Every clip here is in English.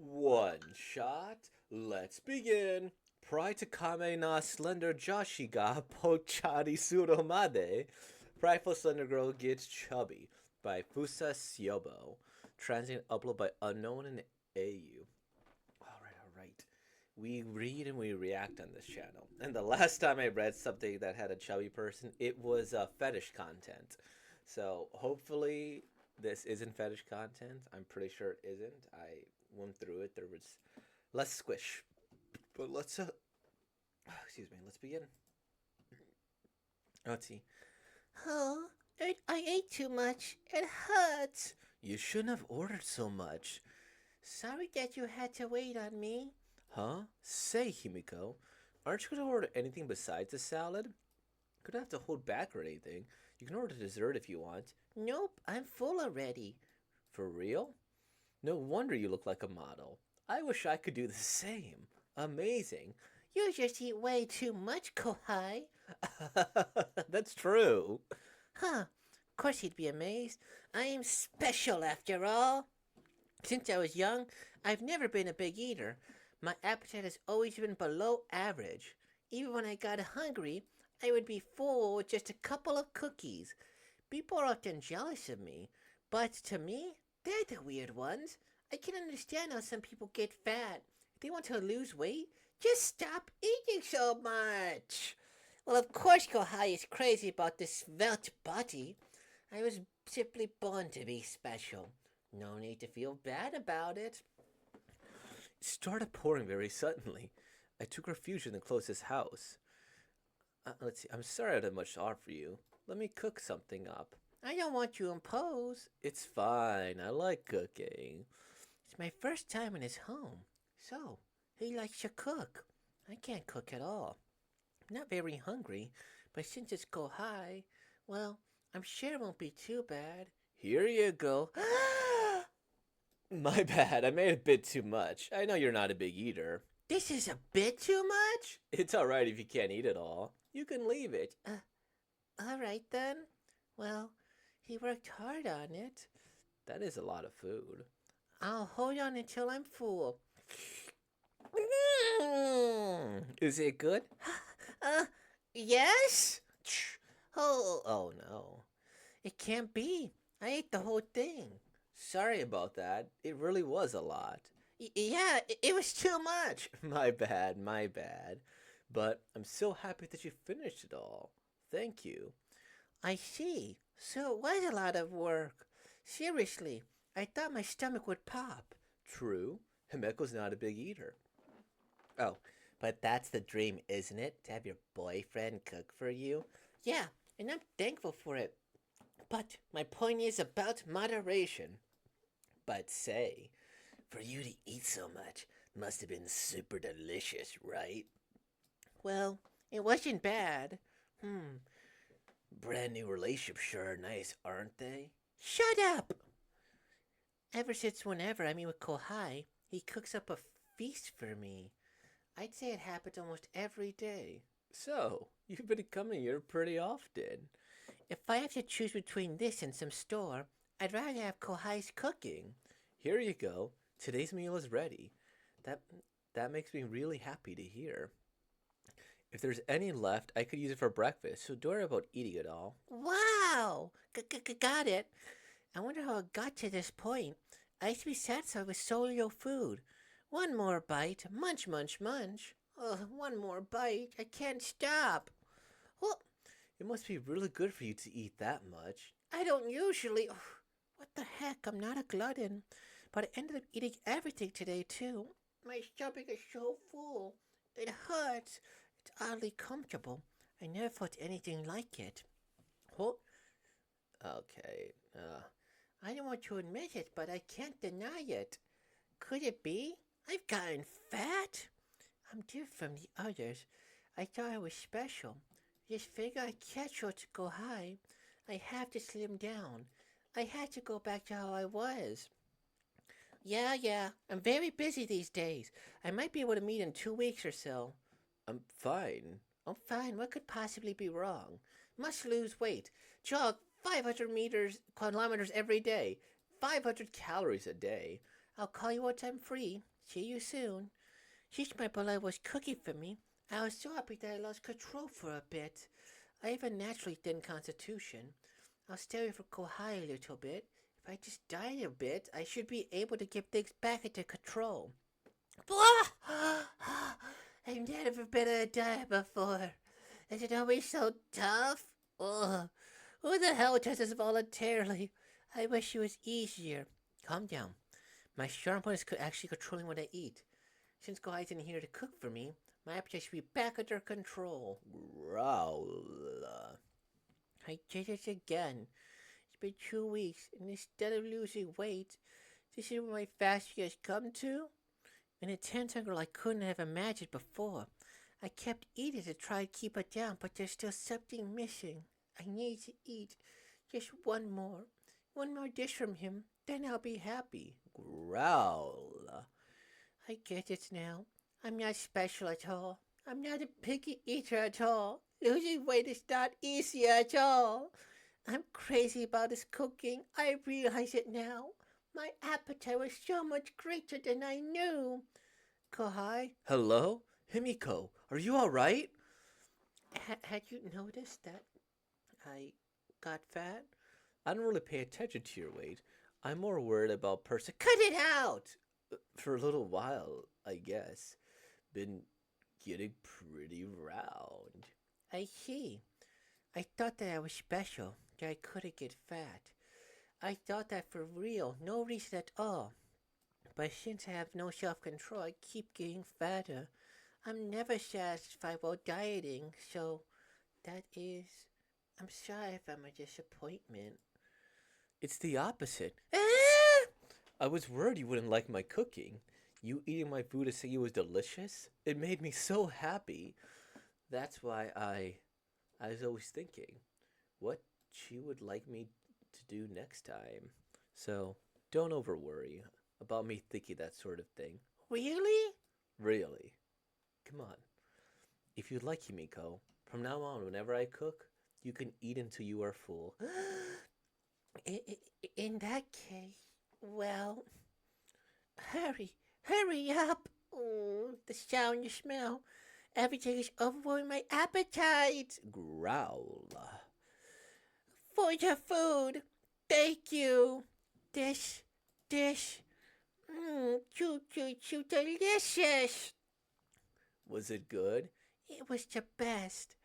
One shot. Let's begin. Pry Takame na Slender Joshi ga Pocchari Suru made. Prideful Slender Girl Gets Chubby by Fusa Syobo. Translated upload by Unknown and AU. Alright. We read and we react on this channel. And the last time I read something that had a chubby person, it was fetish content. So hopefully this isn't fetish content. I'm pretty sure it isn't. I went through it. There was less squish. But let's excuse me, let's begin. Let's see. Oh, I ate too much. It hurts. You shouldn't have ordered so much. Sorry that you had to wait on me. Huh? Say, Himiko, aren't you gonna order anything besides a salad? You don't have to hold back or anything. You can order dessert if you want. Nope, I'm full already. For real? No wonder you look like a model. I wish I could do the same. Amazing. You just eat way too much, Kohai. That's true. Huh, of course you'd be amazed. I am special after all. Since I was young, I've never been a big eater. My appetite has always been below average. Even when I got hungry, I would be full with just a couple of cookies. People are often jealous of me, but to me, they're the weird ones. I can understand how some people get fat. If they want to lose weight, just stop eating so much. Well, of course, Kohai is crazy about this svelte body. I was simply born to be special. No need to feel bad about it. It started pouring very suddenly. I took refuge in the closest house. Let's see. I'm sorry I didn't much to offer you. Let me cook something up. I don't want you to impose. It's fine. I like cooking. It's my first time in his home. So, he likes to cook. I can't cook at all. I'm not very hungry, but since it's Kohai, well, I'm sure it won't be too bad. Here you go. My bad. I made a bit too much. I know you're not a big eater. This is a bit too much? It's alright if you can't eat it all. You can leave it. All right then. Well, he worked hard on it. That is a lot of food. I'll hold on until I'm full. Is it good? Uh, yes? Oh no. It can't be. I ate the whole thing. Sorry about that. It really was a lot. Yeah, it was too much. My bad. But I'm so happy that you finished it all. Thank you. I see. So it was a lot of work. Seriously, I thought my stomach would pop. True. Himeko's not a big eater. Oh, but that's the dream, isn't it? To have your boyfriend cook for you? Yeah, and I'm thankful for it. But my point is about moderation. But say, for you to eat so much must have been super delicious, right? Well, it wasn't bad. Brand new relationships sure are nice, aren't they? Shut up! Ever since whenever I meet with Kohai, he cooks up a feast for me. I'd say it happens almost every day. So, you've been coming here pretty often. If I have to choose between this and some store, I'd rather have Kohai's cooking. Here you go. Today's meal is ready. That makes me really happy to hear. If there's any left, I could use it for breakfast, so don't worry about eating it all. Wow! Got it. I wonder how it got to this point. I used to be satisfied with solo food. One more bite. Munch, munch, munch. One more bite. I can't stop. Well, it must be really good for you to eat that much. I don't usually. What the heck? I'm not a glutton. But I ended up eating everything today, too. My stomach is so full. It hurts. It's oddly comfortable. I never felt anything like it. Oh, okay. I don't want to admit it, but I can't deny it. Could it be? I've gotten fat. I'm different from the others. I thought I was special. Just figure I can't show to go high. I have to slim down. I had to go back to how I was. Yeah. I'm very busy these days. I might be able to meet in 2 weeks or so. I'm fine. I'm fine. What could possibly be wrong? Must lose weight. Jog 500 kilometers every day. 500 calories a day. I'll call you once I'm free. See you soon. Since my beloved was cooking for me, I was so happy that I lost control for a bit. I have a naturally thin constitution. I'll stay away from Kohai a little bit. If I just diet a bit, I should be able to get things back into control. I've never been on a diet before. Is it always so tough? Ugh. Who the hell does this voluntarily? I wish it was easier. Calm down. My strong point is actually controlling what I eat. Since Kohai isn't here to cook for me, my appetite should be back under control. Growl. I did it again. It's been 2 weeks, and instead of losing weight, this is what my fasting has come to? An intense hunger I couldn't have imagined before. I kept eating to try to keep it down, but there's still something missing. I need to eat just one more dish from him, then I'll be happy. Growl. I get it now. I'm not special at all. I'm not a picky eater at all. Losing weight is not easy at all. I'm crazy about his cooking. I realize it now. My appetite was so much greater than I knew. Kohai, Hello? Himiko, are you alright? had you noticed that I got fat? I don't really pay attention to your weight. I'm more worried about person. Cut it out! For a little while, I guess. Been getting pretty round. I see. I thought that I was special, that I couldn't get fat. I thought that for real, no reason at all. But since I have no self-control, I keep getting fatter. I'm never satisfied while dieting, so that is... I'm sorry if I'm a disappointment. It's the opposite. Ah! I was worried you wouldn't like my cooking. You eating my food to say it was delicious? It made me so happy. That's why I was always thinking what she would like me to do next time. So don't over worry about me thinking that sort of thing. Really? Really. Come on. If you'd like, Himiko, from now on, whenever I cook, you can eat until you are full. In that case, well, hurry up. Oh, the sound, the smell, everything is overwhelming my appetite. Growl. For your food, thank you. Dish, choo, delicious. Was it good? It was the best.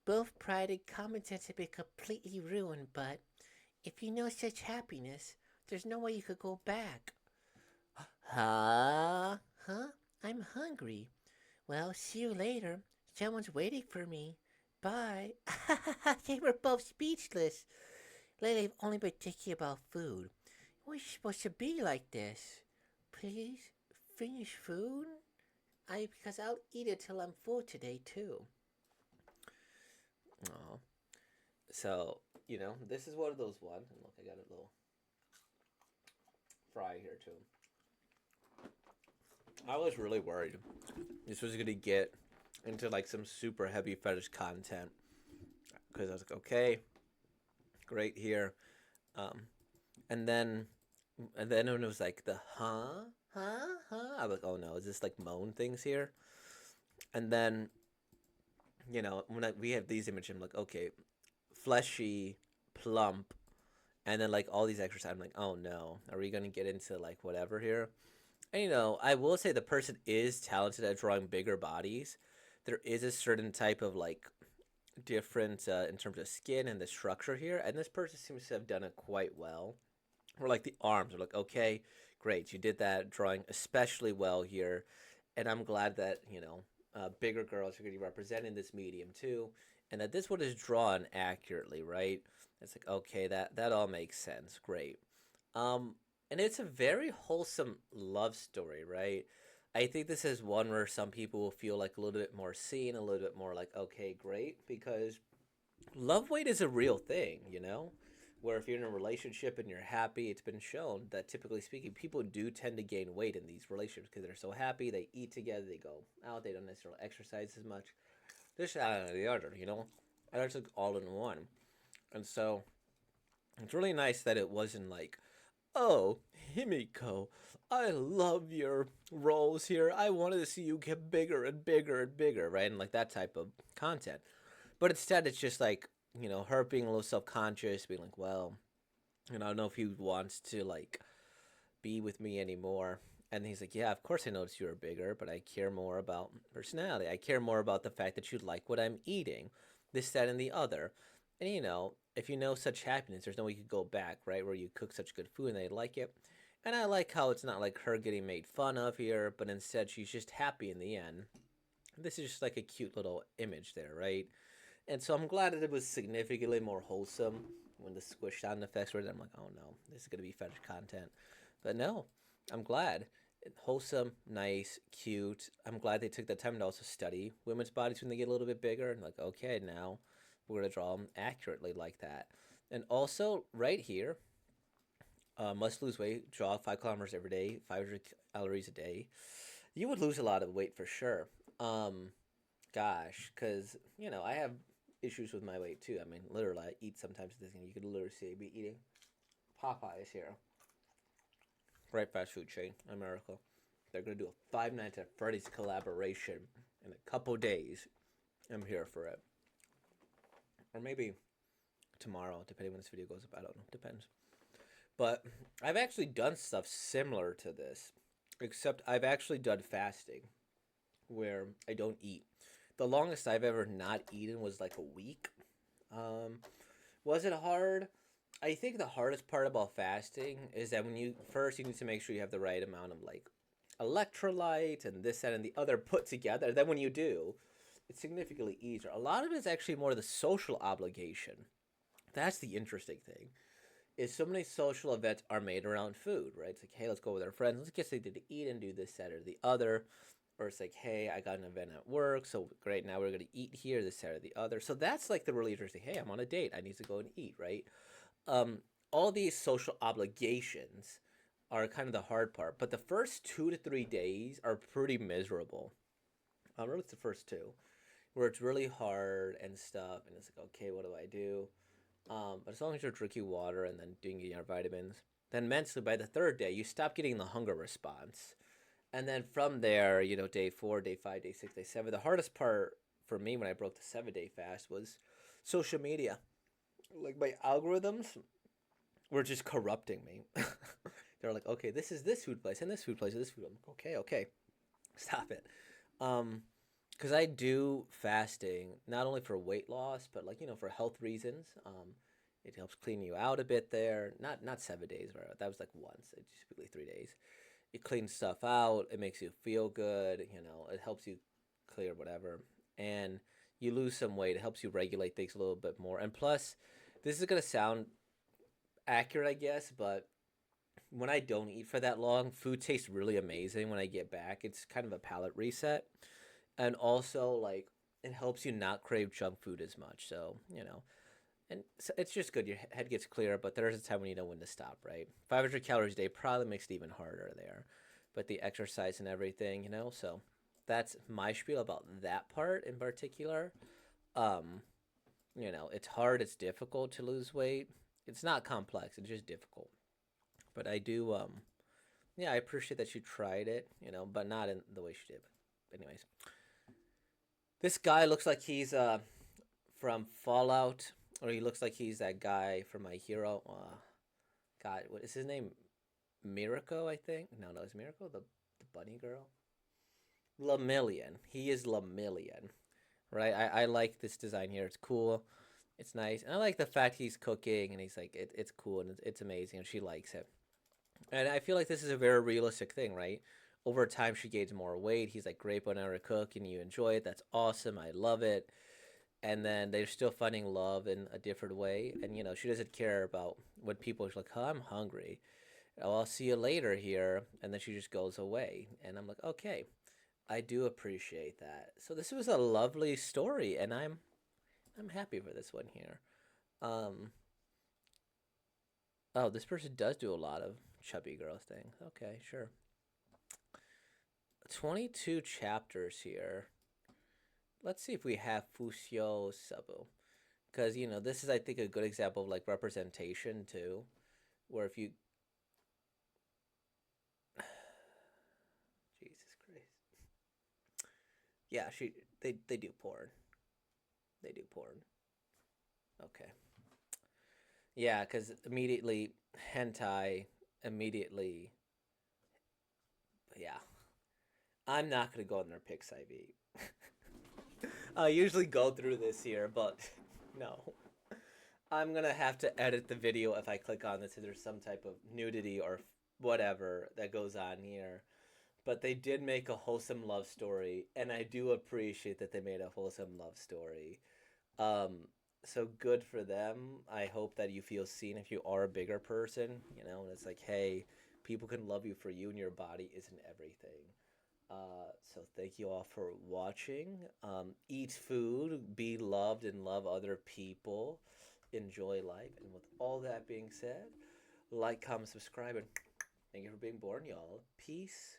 Both pride and common sense have been completely ruined, but if you know such happiness, there's no way you could go back. Huh? I'm hungry. Well, see you later. Someone's waiting for me. Bye. They were both speechless. Lately, I've only been thinking about food. It was supposed to be like this. Please, finish food? Because I'll eat it till I'm full today, too. Oh. So, this is one of those ones. And look, I got a little fry here, too. I was really worried this was going to get into, some super heavy fetish content. Because I was like, okay, great here. And then when it was like the huh? I was like, oh no, is this moan things here? And then, when we have these images, I'm like, okay, fleshy, plump, and then all these exercises. I'm like, oh no, are we gonna get into whatever here? And I will say the person is talented at drawing bigger bodies. There is a certain type of different in terms of skin and the structure here, and this person seems to have done it quite well. Or the arms are okay, great, you did that drawing especially well here, and I'm glad that bigger girls are going to be represented in this medium too, and that this one is drawn accurately, right? It's okay, that all makes sense, great. And it's a very wholesome love story, right? I think this is one where some people will feel a little bit more seen, a little bit more okay, great, because love weight is a real thing, where if you're in a relationship and you're happy, it's been shown that typically speaking, people do tend to gain weight in these relationships because they're so happy, they eat together, they go out, they don't necessarily exercise as much. This, that, and the other, and it's all in one. And so it's really nice that it wasn't Oh, Himiko, I love your roles here. I wanted to see you get bigger and bigger and bigger, right? And like that type of content. But instead, it's just like, her being a little self conscious, being like, well, I don't know if he wants to like be with me anymore. And he's like, yeah, of course I noticed you were bigger, but I care more about personality. I care more about the fact that you like what I'm eating, this, that, and the other. And if you know such happiness, there's no way you could go back, right? Where you cook such good food and they like it. And I like how it's not like her getting made fun of here, but instead she's just happy in the end. This is just like a cute little image there, right? And so I'm glad that it was significantly more wholesome when the squish sound effects were there. I'm like, oh no, this is going to be fetish content. But no, I'm glad. Wholesome, nice, cute. I'm glad they took the time to also study women's bodies when they get a little bit bigger. And like, okay, now we're going to draw them accurately like that. And also, right here, must lose weight, jog 5 kilometers every day, 500 calories a day. You would lose a lot of weight for sure. Um, Gosh, because I have issues with my weight too. I mean, literally, I eat sometimes. This you could literally see me eating Popeyes here, right? Fast food chain in America. They're gonna do a Five Nights at Freddy's collaboration in a couple days. I'm here for it, or maybe tomorrow, depending when this video goes up. I don't know. Depends. But I've actually done stuff similar to this, except I've actually done fasting, where I don't eat. The longest I've ever not eaten was like a week. Um, was it hard? I think the hardest part about fasting is that when you need to make sure you have the right amount of like electrolyte and this, that, and the other put together. Then when you do, it's significantly easier. A lot of it is actually more the social obligation. That's the interesting thing. Is so many social events are made around food, right? It's like, hey, let's go with our friends. Let's get something to eat and do this, that, or the other. Or it's like, hey, I got an event at work, so great, now we're going to eat here, this, that, or the other. So that's like the really interesting, hey, I'm on a date, I need to go and eat, right? Um, all these social obligations are kind of the hard part. But the first 2 to 3 days are pretty miserable. Really, it's the first two, where it's really hard and stuff, and it's like, okay, what do I do? But as long as you're drinking water and then doing your vitamins, then mentally by the third day, you stop getting the hunger response. And then from there, day 4, day 5, day 6, day 7, the hardest part for me when I broke the 7-day fast was social media. Like my algorithms were just corrupting me. They're like, okay, this is this food place and this food place and this food. I'm like, okay, okay, stop it. Because I do fasting not only for weight loss, but like for health reasons. It helps clean you out a bit there. Not 7 days, right? That was like once. It's typically 3 days. It cleans stuff out. It makes you feel good. It helps you clear whatever, and you lose some weight. It helps you regulate things a little bit more. And plus, this is gonna sound accurate, I guess, but when I don't eat for that long, food tastes really amazing when I get back. It's kind of a palate reset, and also like it helps you not crave junk food as much. So and so it's just good. Your head gets clearer, but there's a time when you know when to stop, right? 500 calories a day probably makes it even harder there. But the exercise and everything, so that's my spiel about that part in particular. Um, it's hard, it's difficult to lose weight. It's not complex, it's just difficult. But I do, yeah, I appreciate that you tried it, but not in the way she did. But anyways, this guy looks like he's from Fallout, or he looks like he's that guy from My Hero. God, what is his name? Miracle, I think. No, it's Miracle, the bunny girl. Lemillion. He is Lemillion, right? I like this design here. It's cool. It's nice. And I like the fact he's cooking and he's like, it's cool and it's amazing and she likes it. And I feel like this is a very realistic thing, right? Over time, she gains more weight. He's like, great whenever I cook and you enjoy it. That's awesome. I love it. And then they're still finding love in a different way. And, she doesn't care about when people are like, oh, I'm hungry. Oh, I'll see you later here. And then she just goes away. And I'm like, okay, I do appreciate that. So this was a lovely story. And I'm happy for this one here. Um, oh, this person does do a lot of chubby girl things. Okay, sure. 22 chapters here. Let's see if we have Fusio Sabu. Because, this is, I think, a good example of, like, representation, too. Where if you Yeah, they do porn. They do porn. Okay. Yeah, because immediately hentai, immediately. Yeah, I'm not gonna go in their Pix IV. I usually go through this here, but no. I'm gonna have to edit the video if I click on this if there's some type of nudity or whatever that goes on here. But they did make a wholesome love story, and I do appreciate that they made a wholesome love story. Um, so good for them. I hope that you feel seen if you are a bigger person, and it's like, hey, people can love you for you and your body isn't everything. So thank you all for watching. Eat food, be loved, and love other people. Enjoy life. And with all that being said, like, comment, subscribe, and thank you for being born, y'all. Peace